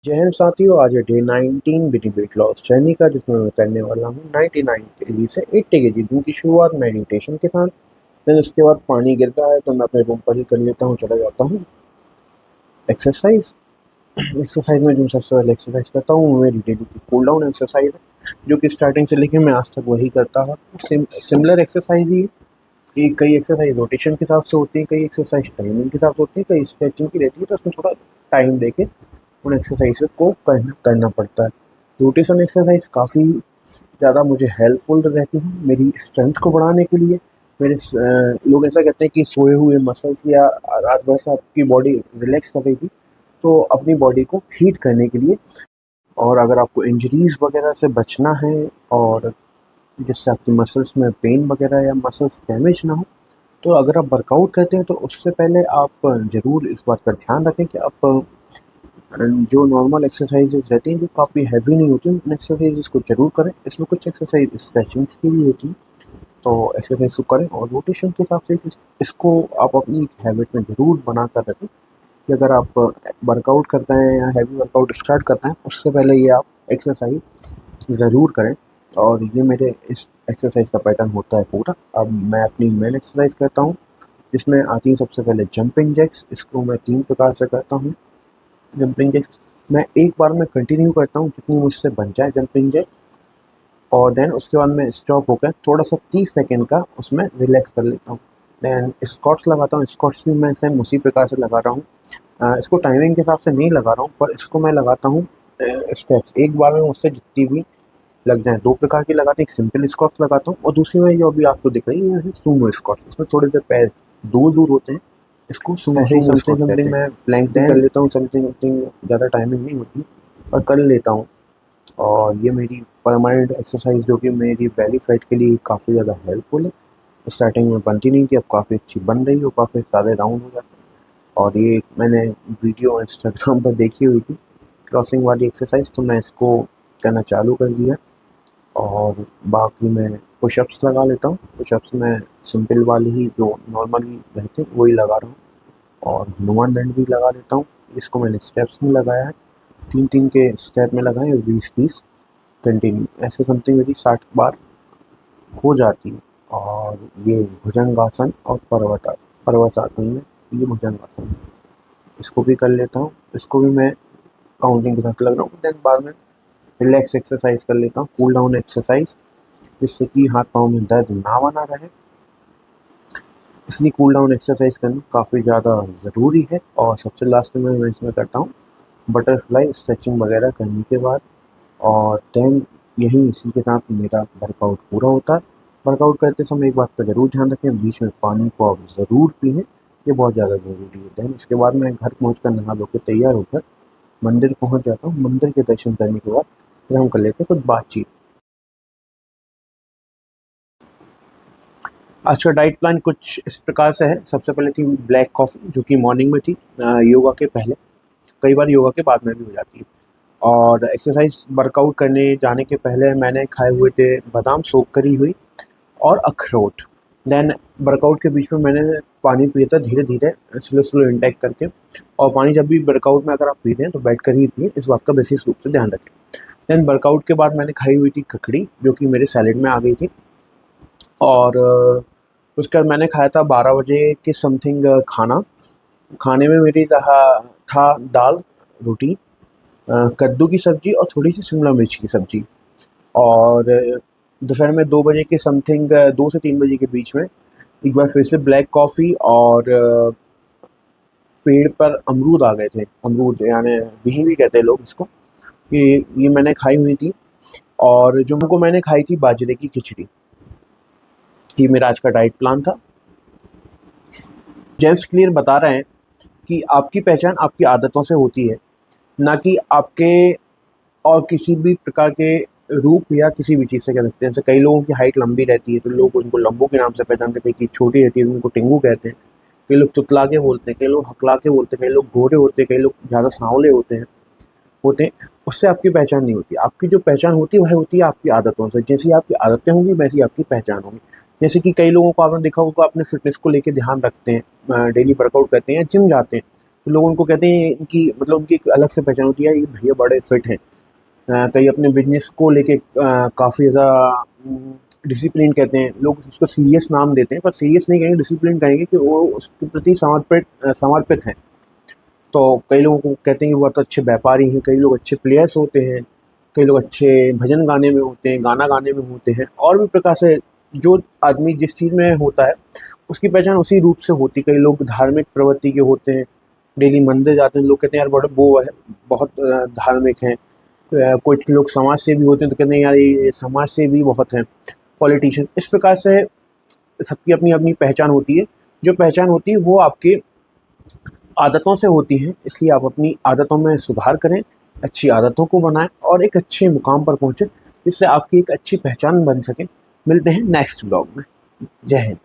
जय हिंद साथियों, आज है डे 19 बिनी वेट लॉस जर्नी का, जिसमें मैं करने वाला हूँ 99 केजी से 80 केजी। दिन की शुरुआत मेडिटेशन के साथ। फिर उसके बाद पानी गिरता है तो मैं अपने रूम पर ही कर लेता हूँ, चला जाता हूँ एक्सरसाइज। एक्सरसाइज में जो सबसे पहले एक्सरसाइज करता हूँ वो मेरी डेली की कूल डाउन एक्सरसाइज है, जो कि स्टार्टिंग से लेकर मैं आज तक वही करता हूँ। सिमिलर एक्सरसाइज ही है कि कई एक्सरसाइज रोटेशन के हिसाब से होती है, कई एक्सरसाइज टाइमिंग के हिसाब से होती है, कई स्ट्रेचिंग की रहती है, तो उसमें थोड़ा टाइम देके उन एक्सरसाइज को करना पड़ता है। रोटेशन एक्सरसाइज काफ़ी ज़्यादा मुझे हेल्पफुल रहती है मेरी स्ट्रेंथ को बढ़ाने के लिए। लोग ऐसा कहते हैं कि सोए हुए मसल्स या रात भर से आपकी बॉडी रिलैक्स कर रही थी, तो अपनी बॉडी को हीट करने के लिए। और अगर आपको इंजरीज वगैरह से बचना है और जिससे आपकी मसल्स में पेन वगैरह या मसल्स डैमेज ना हो, तो अगर आप वर्कआउट करते हैं तो उससे पहले आप ज़रूर इस बात का ध्यान रखें कि आप जो नॉर्मल एक्सरसाइजेज रहती हैं जो काफ़ी हैवी नहीं होती, उन एक्सरसाइजेज को ज़रूर करें। इसमें कुछ एक्सरसाइज स्ट्रेचिंग्स की भी होती हैं, तो एक्सरसाइज को करें। और रोटेशन के हिसाब से इसको आप अपनी हैबिट में ज़रूर बना कर रखें कि अगर आप वर्कआउट करते हैं या हैवी वर्कआउट स्टार्ट करते हैं, उससे पहले ये आप एक्सरसाइज ज़रूर करें। और ये मेरे इस एक्सरसाइज का पैटर्न होता है पूरा। अब मैं अपनी मेन एक्सरसाइज करता हूँ, जिसमें आती है सबसे पहले जंपिंग जैक्स। इसको मैं 3 प्रकार से करता हूँ। जंपिंग जैक्स मैं एक बार में कंटिन्यू करता हूँ जितनी मुझसे बन जाए जंपिंग जैक्स, और देन उसके बाद मैं स्टॉप होकर थोड़ा सा 30 सेकेंड का उसमें रिलैक्स कर लेता हूँ। देन स्क्वाट्स लगाता हूँ। स्क्वाट्स भी मैं सेम उसी प्रकार से लगा रहा हूँ। इसको टाइमिंग के हिसाब से नहीं लगा रहा हूँ, पर इसको मैं लगाता हूँ स्टेप्स एक बार में मुझसे जितनी भी लग जाए। 2 प्रकार की लगाते हैं, एक सिंपल स्क्वाट्स लगाता हूँ और दूसरी में जो अभी आपको दिख रही है ये है सूमो स्क्वाट्स। इसमें थोड़े से पैर दूर-दूर होते हैं, इसको सूमो ऐसे ही सूमो समथिंग स्क्वाट्स कहते समथिंग हैं। मैं प्लैंक भी कर लेता हूँ, समथिंग समथिंग ज़्यादा टाइमिंग नहीं होती, पर कर लेता हूँ। और ये मेरी परमानेंट एक्सरसाइज जो कि मेरी बेली फैट के लिए काफ़ी ज़्यादा हेल्पफुल है। स्टार्टिंग में बनती नहीं थी, अब काफ़ी अच्छी बन रही है और काफ़ी सारे राउंड हो जाते हैं। और ये मैंने वीडियो इंस्टाग्राम पर देखी हुई थी, क्रॉसिंग वाली एक्सरसाइज, तो मैं इसको करना चालू कर दिया। और बाकी मैं पुशअप्स लगा लेता हूँ। पुशअप्स में सिंपल वाली ही जो नॉर्मली रहते हैं वही लगा रहा हूँ। और हनुमान दंड भी लगा लेता हूँ। इसको मैंने स्टेप्स में लगाया है, 3-3 के स्टेप में लगाए, 20-20 कंटिन्यू, ऐसे समथिंग मेरी 60 बार हो जाती है। और ये भुजंगासन और पर्वतासन में ये भुजंगासन है, इसको भी कर लेता हूँ। इसको भी मैं काउंटिंग के साथ लग रहा हूँ। देन बाद में रिलैक्स एक्सरसाइज कर लेता हूँ, कूल डाउन एक्सरसाइज, जिससे कि हाथ पाँव में दर्द ना बना रहे। इसलिए कूल डाउन एक्सरसाइज करना काफ़ी ज़्यादा ज़रूरी है। और सबसे लास्ट में मैं इसमें करता हूँ बटरफ्लाई स्ट्रेचिंग वगैरह करने के बाद। और देन यही इसी के साथ मेरा वर्कआउट पूरा होता है। वर्कआउट करते समय एक बात का ज़रूर ध्यान रखें, बीच में पानी को आप ज़रूर पिएँ, ये बहुत ज़्यादा ज़रूरी है। देन उसके बाद मैं घर पहुँचकर नहा धो के तैयार होकर मंदिर पहुँच जाता हूँ। मंदिर के दर्शन करने के बाद फिर हम कर लेते हैं कुछ बातचीत। आज का डाइट प्लान कुछ इस प्रकार से है। सबसे पहले थी ब्लैक कॉफ़ी, जो कि मॉर्निंग में थी, योगा के पहले। कई बार योगा के बाद में भी हो जाती है। और एक्सरसाइज वर्कआउट करने जाने के पहले मैंने खाए हुए थे बादाम सोक करी हुई और अखरोट। देन वर्कआउट के बीच में मैंने पानी पिया था धीरे धीरे, स्लो स्लो इंटेक करके। और पानी जब भी वर्कआउट में अगर आप पीते हैं तो बैठ कर ही पिए, इस बात का विशेष रूप से ध्यान रखें। देन वर्कआउट के बाद मैंने खाई हुई थी ककड़ी, जो कि मेरे सैलेड में आ गई थी। और उसके बाद मैंने खाया था 12 बजे के समथिंग खाना। खाने में मेरी रहा था दाल, रोटी, कद्दू की सब्ज़ी और थोड़ी-सी शिमला मिर्च की सब्ज़ी। और दोपहर में 2 बजे के समथिंग, 2 से 3 बजे के बीच में एक बार फिर से ब्लैक कॉफ़ी। और पेड़ पर अमरूद आ गए थे। अमरूद यानी बिही भी कहते हैं लोग इसको, ये मैंने खाई हुई थी। और जुम्मो को मैंने खाई थी बाजरे की खिचड़ी। ये मेरा आज का डाइट प्लान था। जेम्स क्लियर बता रहे हैं कि आपकी पहचान आपकी आदतों से होती है, ना कि आपके और किसी भी प्रकार के रूप या किसी भी चीज़ से कह सकते हैं। जैसे कई लोगों की हाइट लंबी रहती है तो लोग उनको लंबों के नाम से पहचानते हैं, कई की छोटी रहती है तो उनको टिंगू कहते हैं, कई लोग तुतला के बोलते हैं, कई लोग हकला के बोलते हैं, कई लोग गोरे होते हैं, कई लोग ज़्यादा सांवले होते हैं। उससे आपकी पहचान नहीं होती। आपकी जो पहचान होती है वह होती है आपकी आदतों से। जैसी आपकी आदतें होंगी वैसी आपकी पहचान होगी। जैसे कि कई लोगों को आपने देखा होगा अपने फिटनेस को लेके ध्यान रखते हैं, डेली वर्कआउट करते हैं या जिम जाते हैं, तो लोग उनको कहते हैं, इनकी मतलब उनकी एक अलग से पहचान होती है, ये भैया बड़े फिट हैं। कई अपने बिजनेस को लेके काफ़ी ज़्यादा डिसिप्लिन कहते हैं, लोग उसको सीरियस नाम देते हैं, पर सीरियस नहीं कहेंगे, डिसिप्लिन कहेंगे कि वो उसके प्रति समर्पित हैं। तो कई लोगों को कहते हैं कि वो बहुत अच्छे व्यापारी हैं, कई लोग अच्छे प्लेयर्स होते हैं, कई लोग अच्छे भजन गाने में होते हैं, गाना गाने में होते हैं, और भी प्रकार से जो आदमी जिस चीज़ में होता है उसकी पहचान उसी रूप से होती है। कई लोग धार्मिक प्रवृत्ति के होते हैं, डेली मंदिर जाते हैं, लोग कहते हैं यार बड़े वो है, बहुत धार्मिक हैं। कुछ लोग समाज सेवी होते हैं तो कहते हैं यार ये समाज सेवी बहुत हैं। पॉलिटिशियन, इस प्रकार से सबकी अपनी अपनी पहचान होती है। जो पहचान होती है वो आपके आदतों से होती हैं, इसलिए आप अपनी आदतों में सुधार करें, अच्छी आदतों को बनाएं और एक अच्छे मुकाम पर पहुँचें, जिससे आपकी एक अच्छी पहचान बन सके। मिलते हैं नेक्स्ट ब्लॉग में। जय हिंद।